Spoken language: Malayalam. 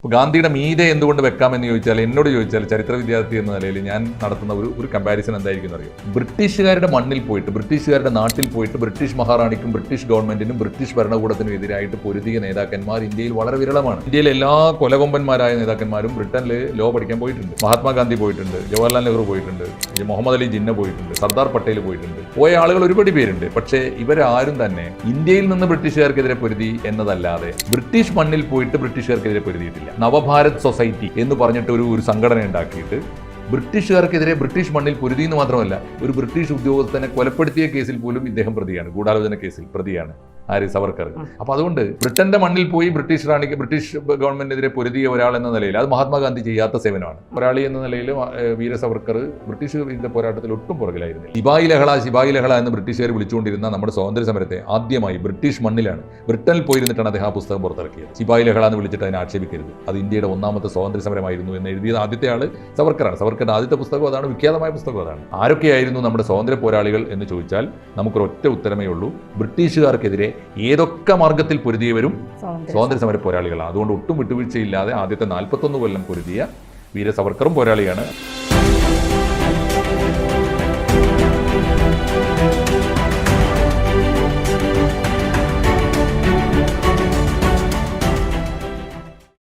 ഗാന്ധിയുടെ മീതെ എന്തുകൊണ്ട് വെക്കാമെന്ന് ചോദിച്ചാൽ, എന്നോട് ചോദിച്ചാൽ, ചരിത്ര വിദ്യാർത്ഥി എന്ന നിലയിൽ ഞാൻ നടത്തുന്ന ഒരു കമ്പാരിസൺ എന്തായിരിക്കും അറിയോ? ബ്രിട്ടീഷുകാരുടെ മണ്ണിൽ പോയിട്ട്, ബ്രിട്ടീഷുകാരുടെ നാട്ടിൽ പോയിട്ട് ബ്രിട്ടീഷ് മഹാറാണിക്കും ബ്രിട്ടീഷ് ഗവൺമെന്റിനും ബ്രിട്ടീഷ് ഭരണകൂടത്തിനും എതിരായിട്ട് പൊരുതിയ നേതാക്കന്മാർ ഇന്ത്യയിൽ വളരെ വിരളമാണ്. ഇന്ത്യയിലെ എല്ലാ കൊലകൊമ്പന്മാരായ നേതാക്കന്മാരും ബ്രിട്ടനിൽ ലോ പഠിക്കാൻ പോയിട്ടുണ്ട്. മഹാത്മാഗാന്ധി പോയിട്ടുണ്ട്, ജവഹർലാൽ നെഹ്റു പോയിട്ടുണ്ട്, മുഹമ്മദ് അലി ജിന്ന പോയിട്ടുണ്ട്, സർദാർ പട്ടേൽ പോയിട്ടുണ്ട്. പോയ ആളുകൾ ഒരുപാട് പേരുണ്ട്. പക്ഷേ ഇവരാരും തന്നെ ഇന്ത്യയിൽ നിന്ന് ബ്രിട്ടീഷുകാർക്കെതിരെ പൊരുതി എന്നതല്ലാതെ ബ്രിട്ടീഷ് മണ്ണിൽ പോയിട്ട് ബ്രിട്ടീഷുകാർക്കെതിരെ പൊരുതിയിട്ടില്ല. നവഭാരത് സൊസൈറ്റി എന്ന് പറഞ്ഞിട്ട് ഒരു സംഘടന ഉണ്ടാക്കിയിട്ട് ബ്രിട്ടീഷുകാർക്കെതിരെ ബ്രിട്ടീഷ് മണ്ണിൽ പൊരുതി എന്ന് മാത്രമല്ല, ഒരു ബ്രിട്ടീഷ് ഉദ്യോഗസ്ഥനെ കൊലപ്പെടുത്തിയ കേസിൽ പോലും ഇദ്ദേഹം പ്രതിയാണ്, ഗൂഢാലോചന കേസിൽ പ്രതിയാണ്. ആര്? സവർക്കർ. അപ്പൊ അതുകൊണ്ട് ബ്രിട്ടന്റെ മണ്ണിൽ പോയി ബ്രിട്ടീഷ് ഗവൺമെന്റിനെതിരെ പൊരുതിയ ഒരാൾ എന്ന നിലയിൽ അത് മഹാത്മാഗാന്ധി ചെയ്യാത്ത സേവനമാണ്. പോരാളി എന്ന നിലയിൽ വീര സവർക്കർ ബ്രിട്ടീഷ് പോരാട്ടത്തിൽ ഒട്ടും പുറകിലായിരുന്നു. ശിപായി ലഹള എന്ന് ബ്രിട്ടീഷുകാർ വിളിച്ചുകൊണ്ടിരുന്ന നമ്മുടെ സ്വാതന്ത്ര്യ സമരത്തെ ആദ്യമായി ബ്രിട്ടീഷ് മണ്ണിലാണ്, ബ്രിട്ടനിൽ പോയിരുന്നിട്ടാണ് അദ്ദേഹം ആ പുസ്തകം പുറത്തിറക്കിയത്. ശിപായി ലഹള എന്ന് വിളിച്ചിട്ട് അതിനെ ആക്ഷേപിക്കരുത്, അത് ഇന്ത്യയുടെ ഒന്നാമത്തെ സ്വാതന്ത്ര്യ സമരമായിരുന്നു എന്ന് എഴുതിയത് ആദ്യത്തെ ആള് സവർക്കറാണ്. സവർക്കറിന്റെ ആദ്യത്തെ പുസ്തകം അതാണ്, വിഖ്യാതമായ പുസ്തകം അതാണ്. ആരൊക്കെയായിരുന്നു നമ്മുടെ സ്വാതന്ത്ര്യ പോരാളികൾ എന്ന് ചോദിച്ചാൽ നമുക്കൊരൊറ്റ ഉത്തരമേ ഉള്ളൂ: ബ്രിട്ടീഷുകാർക്കെതിരെ ഏതൊക്കെ മാർഗത്തിൽ പൊരുതിയവരും സ്വാതന്ത്ര്യ സമര പോരാളികളാണ്. അതുകൊണ്ട് ഒട്ടും വിട്ടുവീഴ്ചയില്ലാതെ ആദ്യത്തെ 41 കൊല്ലം പൊരുതിയ വീര സവർക്കറും പോരാളിയാണ്.